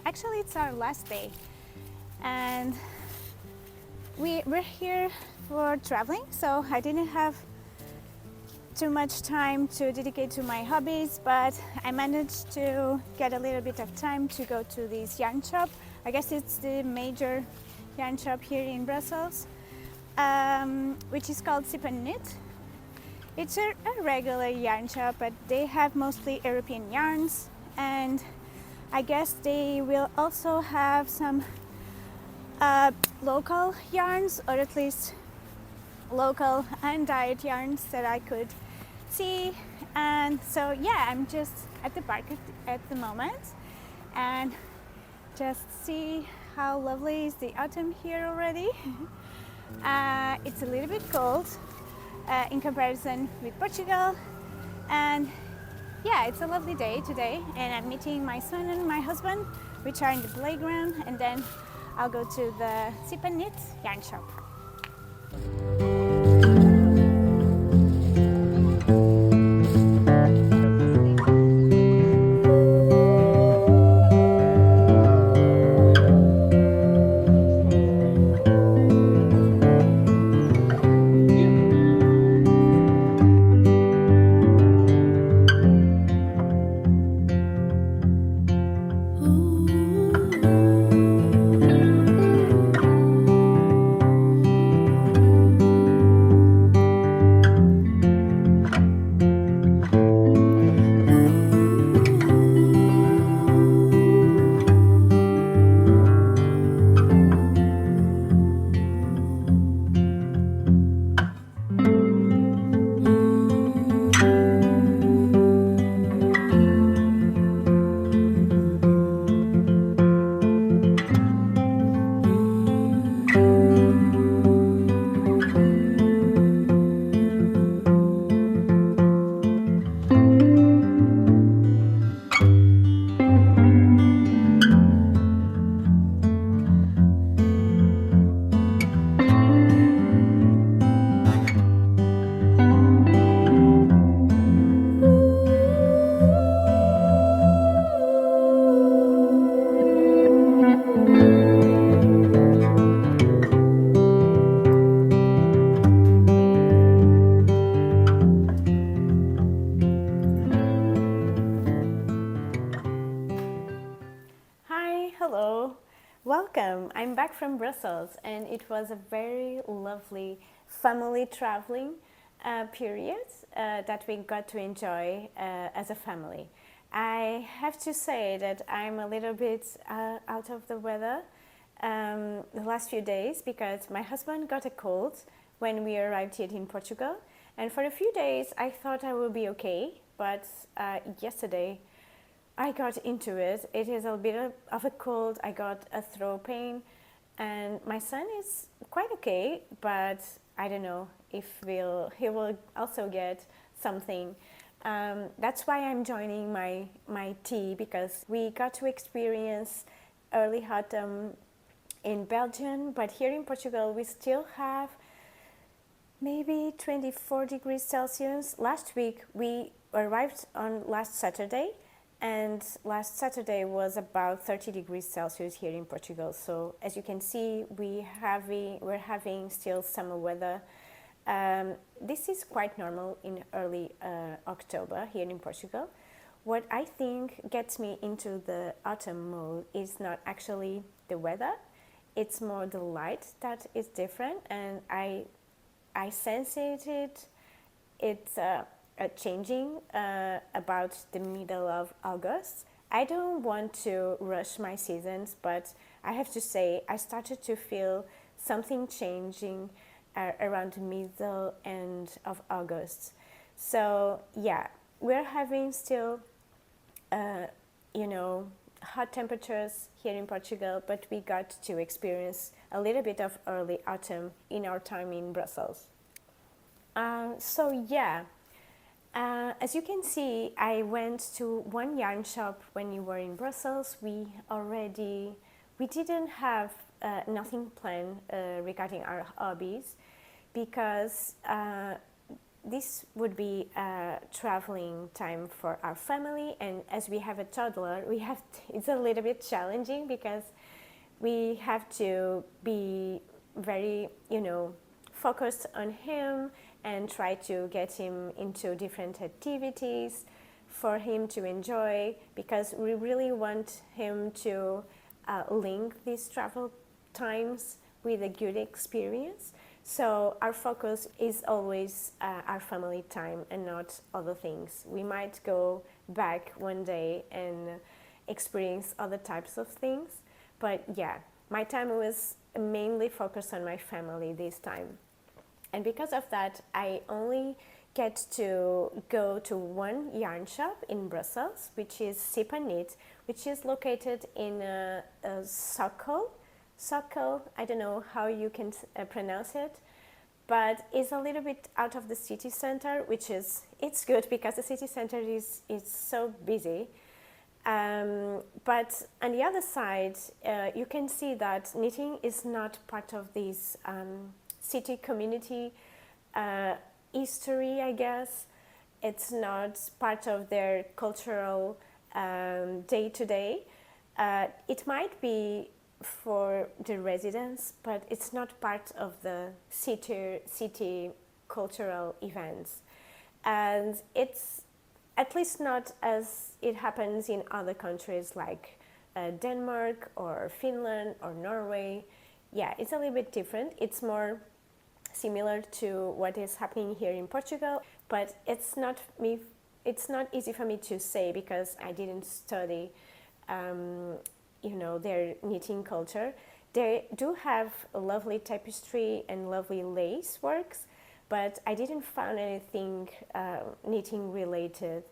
Actually, it's our last day, and we're here for traveling, so I didn't have too much time to dedicate to my hobbies, but I managed to get a little bit of time to go to this yarn shop. I guess it's the major yarn shop here in Brussels, which is called Sip and Knit. It's a regular yarn shop, but they have mostly European yarns, and I guess they will also have some local yarns, or at least local undyed yarns that I could see. And so yeah, I'm just at the park at the moment and just see how lovely is the autumn here already. It's a little bit cold in comparison with Portugal, and yeah, it's a lovely day today, and I'm meeting my son and my husband, which are in the playground, and then I'll go to the Sip and Knit yarn shop. I'm back from Brussels, and it was a very lovely family traveling period that we got to enjoy as a family. I have to say that I'm a little bit out of the weather the last few days because my husband got a cold when we arrived here in Portugal, and for a few days I thought I would be okay, but yesterday I got into it. It is a bit of a cold. I got a throat pain, and my son is quite okay, but I don't know if he will also get something. That's why I'm joining my tea, because we got to experience early autumn in Belgium, but here in Portugal we still have maybe 24 degrees Celsius. Last week we arrived on last Saturday, and last Saturday was about 30 degrees Celsius here in Portugal. So as you can see, we're having still summer weather. This is quite normal in early October here in Portugal. What I think gets me into the autumn mode is not actually the weather, it's more the light that is different, and I sense it's changing about the middle of August. I don't want to rush my seasons, but I have to say I started to feel something changing around the middle end of August. So yeah, we're having still hot temperatures here in Portugal, but we got to experience a little bit of early autumn in our time in Brussels. As you can see, I went to one yarn shop when you were in Brussels. We didn't have nothing planned regarding our hobbies, because this would be a traveling time for our family, and as we have a toddler, it's a little bit challenging because we have to be very, focused on him and try to get him into different activities for him to enjoy, because we really want him to link these travel times with a good experience. So our focus is always our family time and not other things. We might go back one day and experience other types of things, but yeah, my time was mainly focused on my family this time. And because of that, I only get to go to one yarn shop in Brussels, which is Sip and Knit, which is located in Sokol. Sokol, I don't know how you can pronounce it, but it's a little bit out of the city center, it's good because the city center is so busy. But on the other side, you can see that knitting is not part of this city community history, I guess. It's not part of their cultural day-to-day. It might be for the residents, but it's not part of the city cultural events. And it's at least not as it happens in other countries like Denmark or Finland or Norway. Yeah, it's a little bit different. It's more similar to what is happening here in Portugal, but it's not easy for me to say because I didn't study their knitting culture. They do have a lovely tapestry and lovely lace works, but I didn't find anything knitting related.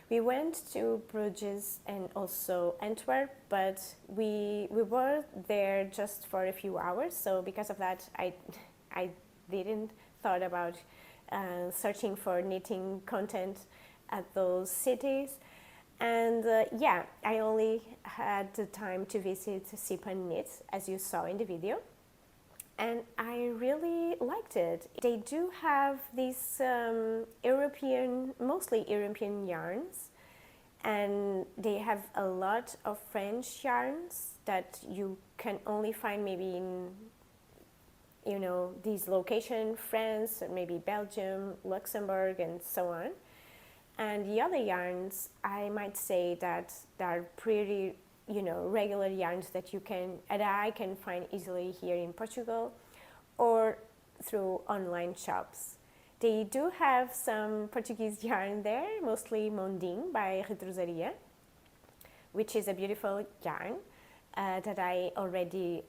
We went to Bruges and also Antwerp, but we were there just for a few hours, so because of that I didn't thought about searching for knitting content at those cities. And I only had the time to visit Sip and Knit, as you saw in the video, and I really liked it. They do have these mostly European yarns, and they have a lot of French yarns that you can only find maybe in these locations, France, or maybe Belgium, Luxembourg, and so on. And the other yarns, I might say that they're pretty regular yarns that I can find easily here in Portugal, or through online shops. They do have some Portuguese yarn there, mostly Mondim by Retrosaria, which is a beautiful yarn that I already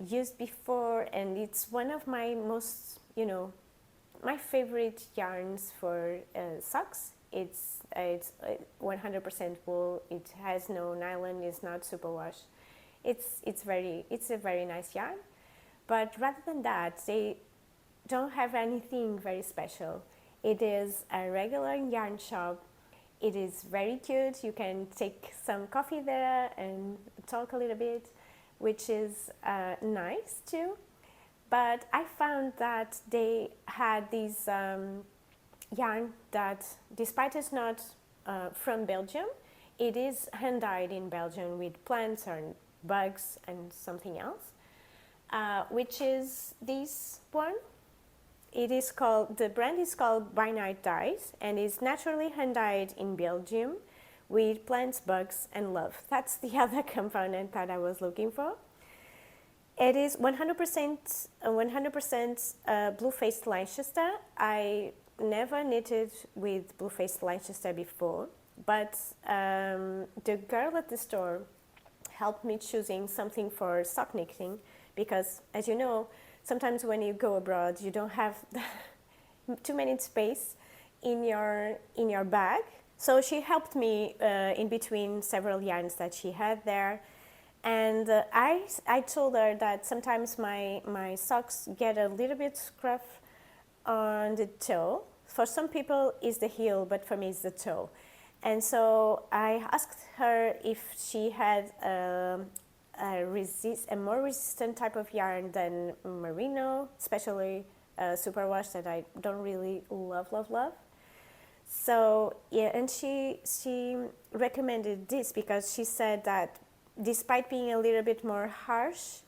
used before, and it's one of my most, my favorite yarns for socks. It's 100% wool. It has no nylon. It's not superwash. It's a very nice yarn. But rather than that, they don't have anything very special. It is a regular yarn shop. It is very cute. You can take some coffee there and talk a little bit, which is nice too. But I found that they had this yarn that, despite it's not from Belgium, it is hand-dyed in Belgium with plants or bugs and something else, which is this one. The brand is called By Night Dyes, and is naturally hand-dyed in Belgium with plants, bugs, and love. That's the other component that I was looking for. It is 100% blue-faced Leicester. I never knitted with blue-faced Leicester before, but the girl at the store helped me choosing something for sock knitting, because, as you know, sometimes when you go abroad, you don't have too many space in your bag. So she helped me in between several yarns that she had there. And I told her that sometimes my socks get a little bit scruff on the toe. For some people it's the heel, but for me it's the toe. And so I asked her if she had a more resistant type of yarn than merino, especially superwash, that I don't really love. So yeah, and she recommended this because she said that despite being a little bit more harsh,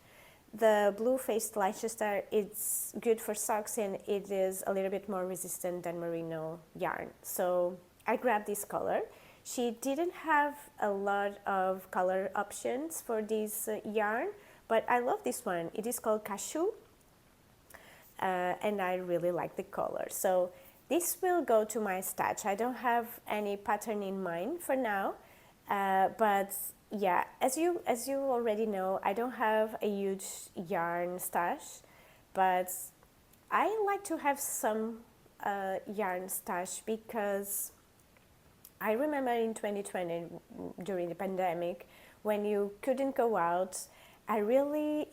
the blue-faced Leicester is good for socks, and it is a little bit more resistant than merino yarn. So I grabbed this color. She didn't have a lot of color options for this yarn, but I love this one. It is called Cashew, and I really like the color. So this will go to my stash. I don't have any pattern in mind for now, but yeah, as you already know, I don't have a huge yarn stash, but I like to have some yarn stash, because I remember in 2020, during the pandemic, when you couldn't go out, I really,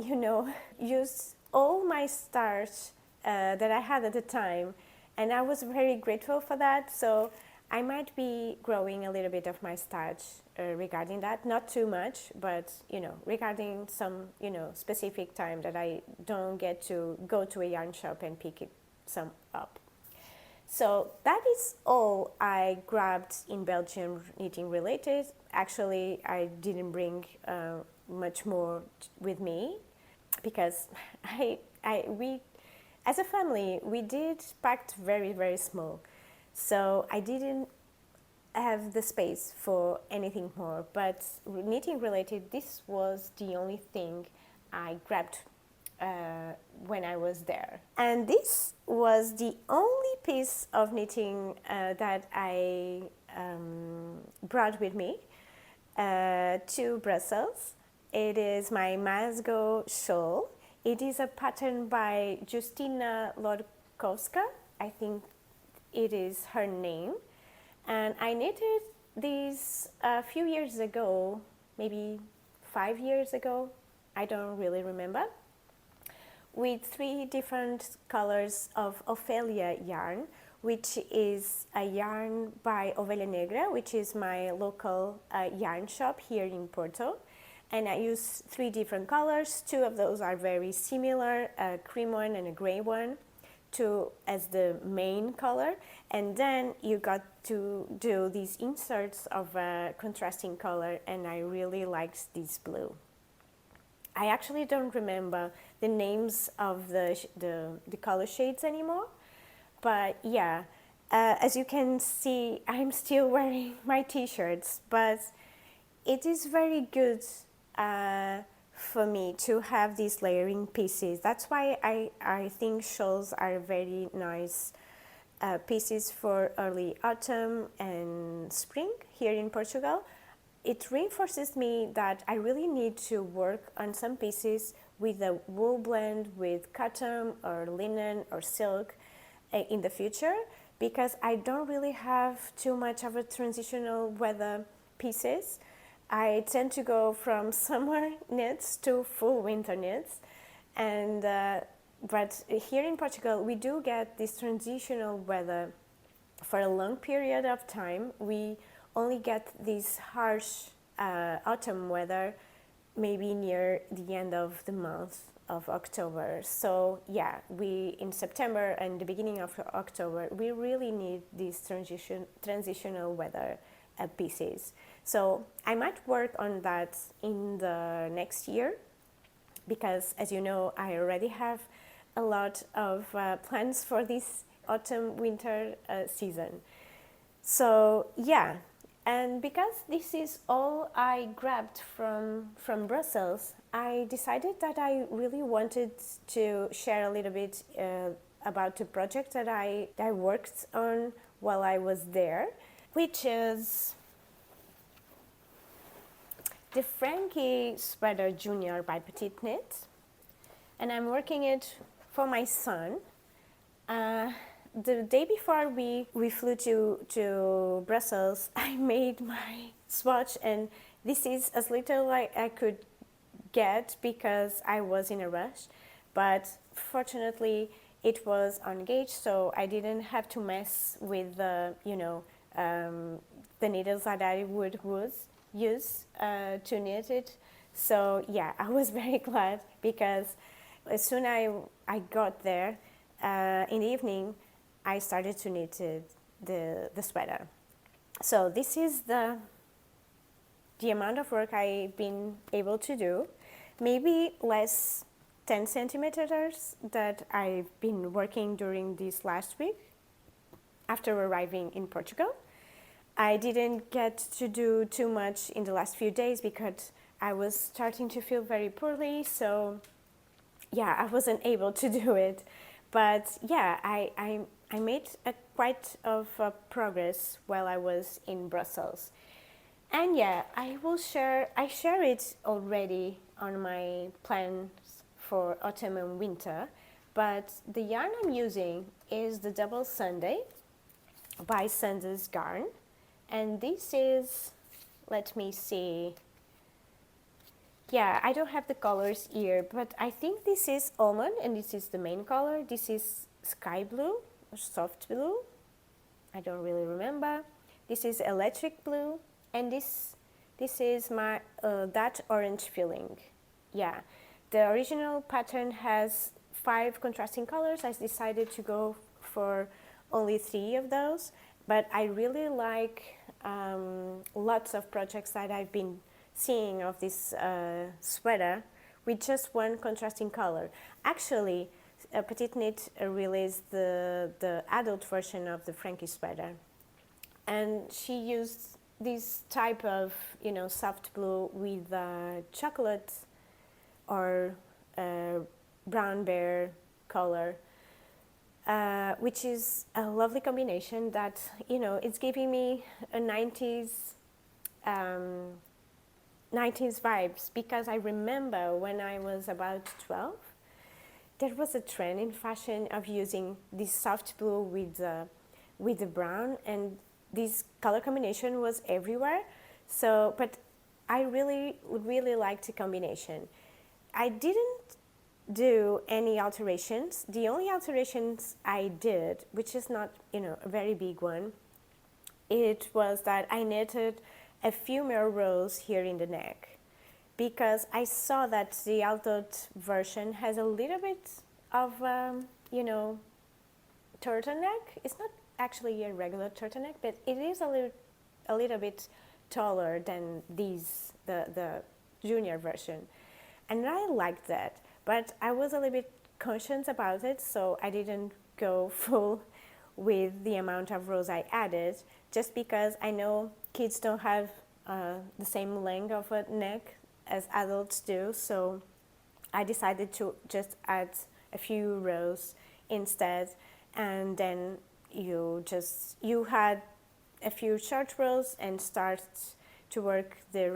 used all my stash that I had at the time, and I was very grateful for that. So I might be growing a little bit of my stash regarding that, not too much, but regarding some specific time that I don't get to go to a yarn shop and pick some up. So that is all I grabbed in Belgium knitting related. Actually, I didn't bring much more with me, because we as a family, we did packed very, very small. So I didn't have the space for anything more, but knitting related, this was the only thing I grabbed when I was there. And this was the only piece of knitting that I brought with me to Brussels. It is my Masgo shawl. It is a pattern by Justyna Lodkowska. I think it is her name. And I knitted this a few years ago, maybe 5 years ago, I don't really remember, with 3 different colors of Ophelia yarn, which is a yarn by Ovelha Negra, which is my local yarn shop here in Porto. And I use 3 different colors. 2 of those are very similar, a cream one and a gray one, as the main color. And then you got to do these inserts of a contrasting color, and I really liked this blue. I actually don't remember the names of the color shades anymore, but yeah, as you can see, I'm still wearing my t-shirts, but it is very good for me to have these layering pieces. That's why I think shawls are very nice pieces for early autumn and spring here in Portugal. It reinforces me that I really need to work on some pieces with a wool blend with cotton or linen or silk in the future, because I don't really have too much of a transitional weather pieces. I tend to go from summer knits to full winter knits, and but here in Portugal we do get this transitional weather for a long period of time. We only get this harsh autumn weather maybe near the end of the month of October. So yeah, we in September and the beginning of October we really need these transitional weather pieces. So I might work on that in the next year, because as you know I already have a lot of plans for this autumn winter season. So yeah, and because this is all I grabbed from Brussels, I decided that I really wanted to share a little bit about the project that I worked on while I was there, which is the Frankie Sweater Junior by Petite Knit, and I'm working it for my son. The day before we flew to Brussels, I made my swatch, and this is as little I could get because I was in a rush, but fortunately it was on gauge, so I didn't have to mess with the the needles that I would use to knit it. So yeah, I was very glad, because as soon as I got there in the evening, I started to knit the sweater. So this is the amount of work I've been able to do, maybe less 10 centimeters that I've been working during this last week after arriving in Portugal. I didn't get to do too much in the last few days because I was starting to feel very poorly, so yeah, I wasn't able to do it. But yeah, I made quite of progress while I was in Brussels. And yeah, I share it already on my plans for autumn and winter, but the yarn I'm using is the Double Sunday by Sanders Garn, and this is, let me see, yeah, I don't have the colors here, but I think this is almond and this is the main color. This is sky blue or soft blue, I don't really remember. This is electric blue, and this is my that orange feeling. Yeah, the original pattern has 5 contrasting colors. I decided to go for only 3 of those, but I really like lots of projects that I've been seeing of this sweater with just 1 contrasting color. Actually, Petite Knit released the adult version of the Frankie sweater, and she used this type of soft blue with chocolate or brown bear color, which is a lovely combination that it's giving me a 90s 90s vibes, because I remember when I was about 12 there was a trend in fashion of using this soft blue with the brown, and this color combination was everywhere. So, but I really liked the combination. I didn't do any alterations. The only alterations I did, which is not a very big one, it was that I knitted a few more rows here in the neck, because I saw that the adult version has a little bit of turtleneck. It's not actually a regular turtleneck, but it is a little bit taller than the junior version, and I liked that. But I was a little bit conscious about it, so I didn't go full with the amount of rows I added, just because I know kids don't have the same length of a neck as adults do, so I decided to just add a few rows instead, and then you had a few short rows and start to work the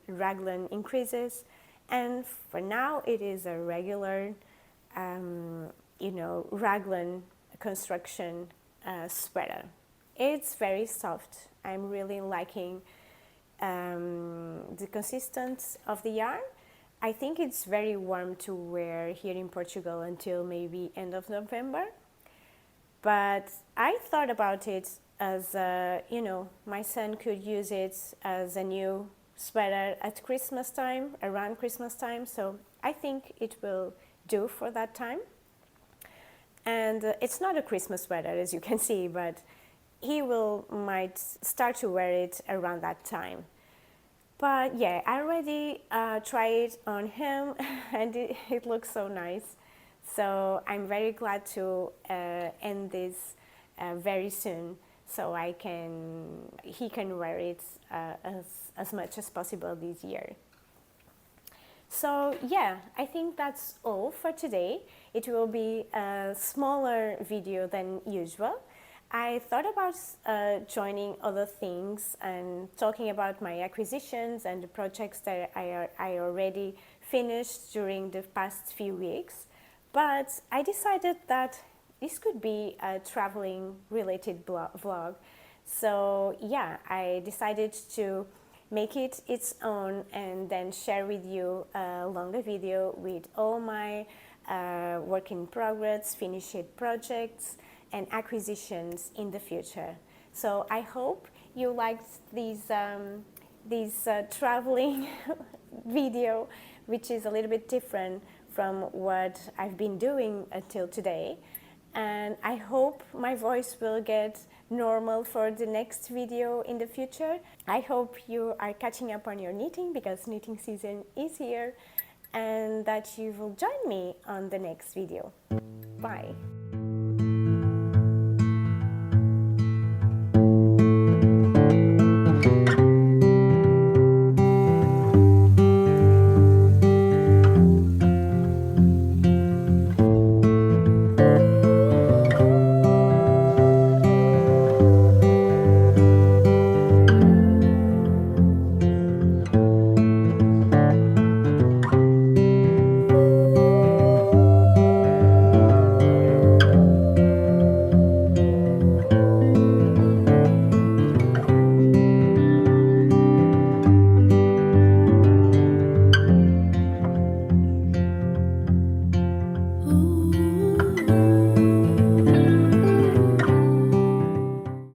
raglan increases, and for now it is a regular raglan construction sweater. It's very soft. I'm really liking the consistency of the yarn. I think it's very warm to wear here in Portugal until maybe end of November. But I thought about it as, my son could use it as a new sweater at Christmas time, around Christmas time. So I think it will do for that time. And it's not a Christmas sweater, as you can see, but he might start to wear it around that time. But yeah, I already tried it on him and it looks so nice. So I'm very glad to end this very soon, so he can wear it as much as possible this year. So yeah, I think that's all for today. It will be a smaller video than usual. I thought about joining other things and talking about my acquisitions and the projects that I already finished during the past few weeks, but I decided that this could be a traveling related vlog. So yeah, I decided to make it its own and then share with you a longer video with all my work in progress, finished projects, and acquisitions in the future. So I hope you liked this traveling video, which is a little bit different from what I've been doing until today. And I hope my voice will get normal for the next video in the future. I hope you are catching up on your knitting, because knitting season is here, and that you will join me on the next video. Bye!